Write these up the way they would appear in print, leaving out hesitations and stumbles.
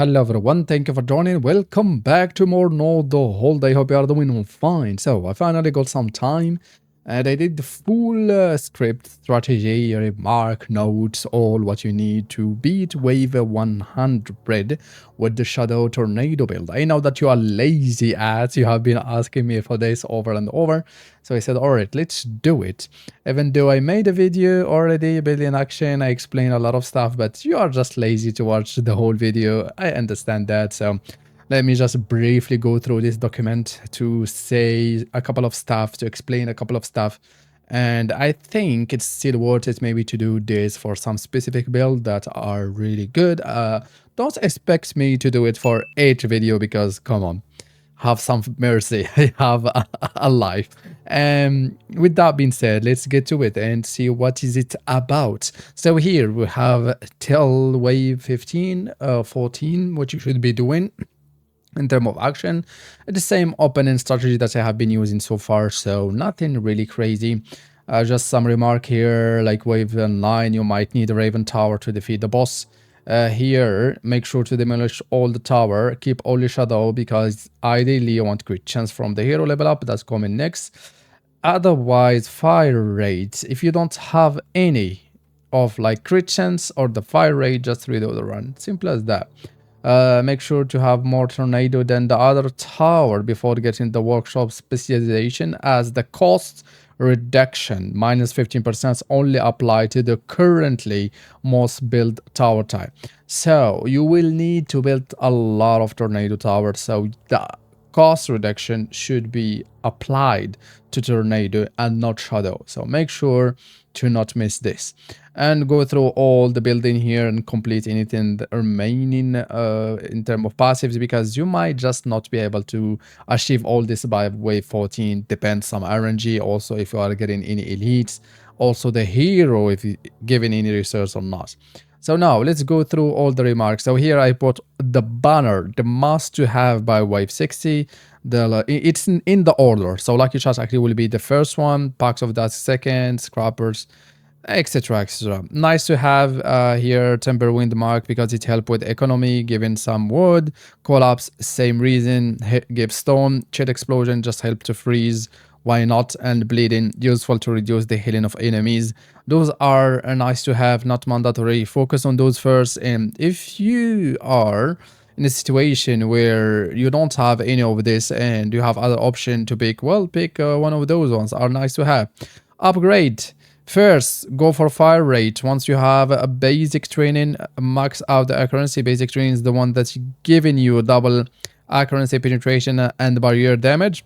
Hello everyone, thank you for joining. Welcome back to more Nordhold. I hope you are doing fine. So I finally got some time and I did the full script, strategy, remark, notes, all what you need to beat wave 100 with the Shadow Tornado build. I know that you are lazy ads, you have been asking me for this over and over. So I said, alright, let's do it. Even though I made a video already, building action, I explained a lot of stuff, but you are just lazy to watch the whole video. I understand that. So let me just briefly go through this document to say a couple of stuff, to explain a couple of stuff. And I think it's still worth it maybe to do this for some specific builds that are really good. Don't expect me to do it for each video because, come on, have some mercy. I have a life. With that being said, let's get to it and see what is it about. So here we have till wave 15, 14, what you should be doing in terms of action. The same opening strategy that I have been using so far, so nothing really crazy. Just some remark here, like wave 9, you might need a Raven Tower to defeat the boss. Here, make sure to demolish all the tower, keep only Shadow, because ideally you want crit chance from the hero level up, that's coming next. Otherwise, fire rate, if you don't have any of like crit chance or the fire rate, just reload the run, simple as that. Make sure to have more tornado than the other tower before getting the workshop specialization, as the cost reduction minus 15% only apply to the currently most built tower type. So you will need to build a lot of tornado towers, so the cost reduction should be applied to tornado and not shadow. So make sure to not miss this and go through all the building here and complete anything remaining in terms of passives, because you might just not be able to achieve all this by wave 14. Depends some RNG, also if you are getting any elites, also the hero if you given any research or not. So now let's go through all the remarks. So here I put the banner, the must to have by wave 60. It's in the order. So Lucky Shots actually will be the first one, Packs of Dust second, Scrappers, etc, etc. Nice to have here Timber Wind mark because it helps with economy, giving some wood. Collapse, same reason. Give stone. Chet explosion just help to freeze, why not? And bleeding, useful to reduce the healing of enemies. Those are nice to have, not mandatory. Focus on those first. And if you are in a situation where you don't have any of this and you have other option to pick, well, pick one of those ones, are nice to have. Upgrade. First, go for fire rate. Once you have a basic training, max out the accuracy. Basic training is the one that's giving you double accuracy, penetration, and barrier damage.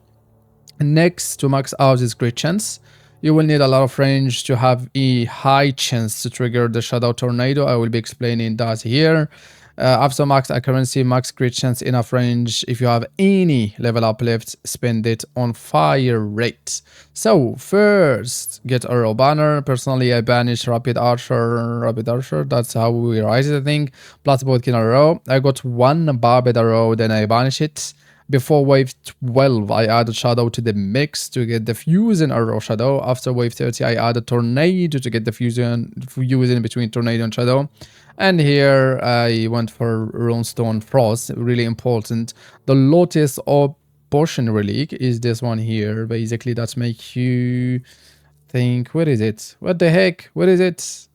Next, to max out is crit chance. You will need a lot of range to have a high chance to trigger the Shadow Tornado. I will be explaining that here. After max accuracy, max crit chance, enough range. If you have any level uplift, spend it on fire rate. So first, get arrow banner. Personally, I banish rapid archer. That's how we write it, I think. Plus Bodkin arrow. I got one barbed arrow, then I banish it. Before wave 12, I added Shadow to the mix to get the fusion arrow Shadow. After wave 30, I added Tornado to get the fusion between Tornado and Shadow. And here I went for Runestone Frost, really important. The Lotus or Potion Relic is this one here. Basically, that makes you think, where is it? What the heck? Where is it?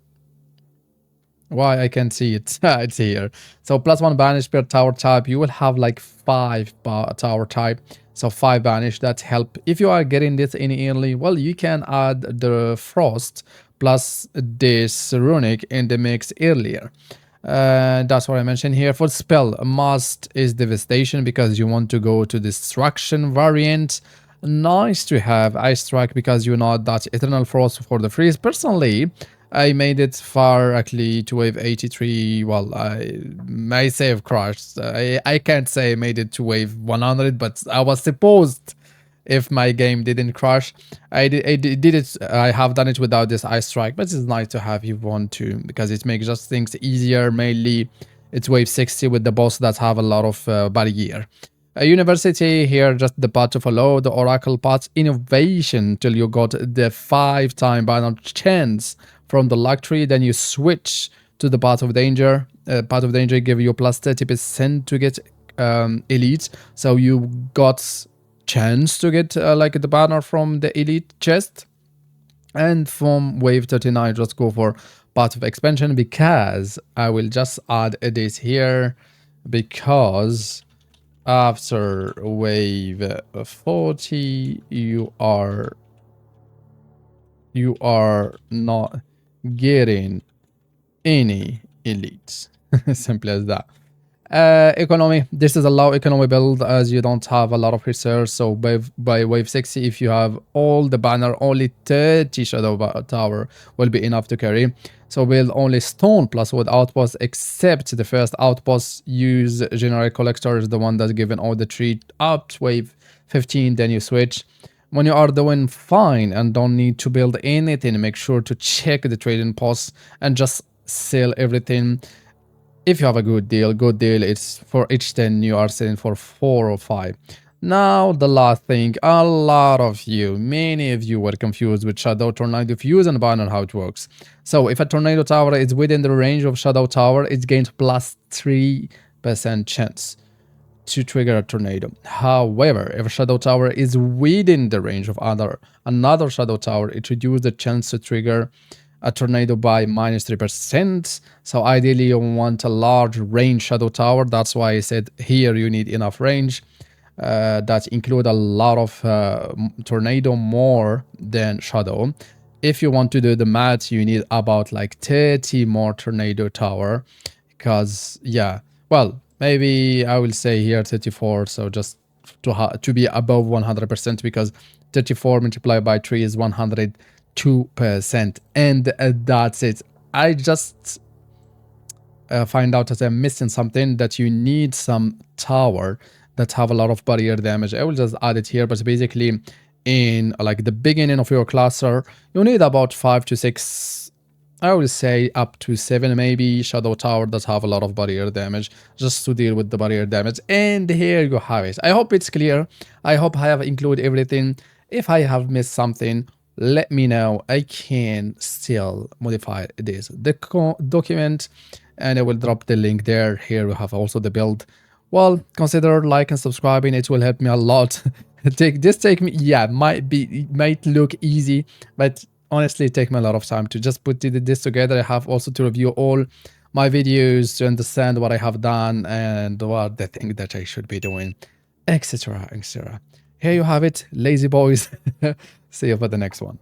Why I can't see it? It's here. So +1 banish per tower type. You will have like 5 tower type. So 5 banish, that help. If you are getting this in early, well, you can add the frost plus this runic in the mix earlier. That's what I mentioned here. For spell, must is devastation because you want to go to destruction variant. Nice to have ice strike because you know that eternal frost for the freeze. Personally, I made it far actually to wave 83. Well, I may say have crashed. I can't say I made it to wave 100, but I was supposed if my game didn't crash. I did it. I have done it without this ice strike, but it's nice to have if you want to because it makes just things easier. Mainly, it's wave 60 with the boss that have a lot of barrier. A university here, just the path to follow, the oracle path, innovation till you got the 5-time banner chance from the luck tree, then you switch to the path of danger. Path of Danger give you plus 30% to get elite. So you got chance to get like the banner from the elite chest. And from wave 39, just go for Path of Expansion, because I will just add this here, because after wave 40 you are not getting any elites. Simple as that. Economy. This is a low economy build as you don't have a lot of research. So by wave 60, if you have all the banner, only 30 shadow tower will be enough to carry. So build only stone plus wood outpost, except the first outpost. Use generic collector, is the one that's given all the tree up to wave 15, then you switch. When you are doing fine and don't need to build anything, make sure to check the trading posts and just sell everything. If you have a good deal, it's for each 10 you are selling for 4 or 5. Now the last thing, a lot of you, many of you were confused with Shadow Tornado Fuse and banner how it works. So if a Tornado Tower is within the range of Shadow Tower, it gains plus 3% chance to trigger a tornado. However, if a Shadow Tower is within the range of another Shadow Tower, it reduces the chance to trigger a tornado by minus 3%. So ideally you want a large range Shadow Tower. That's why I said here you need enough range that include a lot of tornado, more than Shadow. If you want to do the math, you need about like 30 more Tornado Tower, because yeah, well, maybe I will say here 34, so just to be above 100%, because 34 multiplied by 3 is 102%, and that's it. I just find out that I'm missing something, that you need some tower that have a lot of barrier damage. I will just add it here, but basically in like the beginning of your cluster, you need about 5 to 6, I will say up to 7 maybe, Shadow Tower that have a lot of barrier damage, just to deal with the barrier damage. And here you have it. I hope it's clear. I hope I have included everything. If I have missed something, let me know. I can still modify this document, and I will drop the link there. Here we have also the build. Well, consider like and subscribing. It will help me a lot. Take me, yeah, might look easy, but honestly it takes me a lot of time to just put this together. I have also to review all my videos to understand what I have done and what the thing that I should be doing, etc, etc. Here you have it, lazy boys. See you for the next one.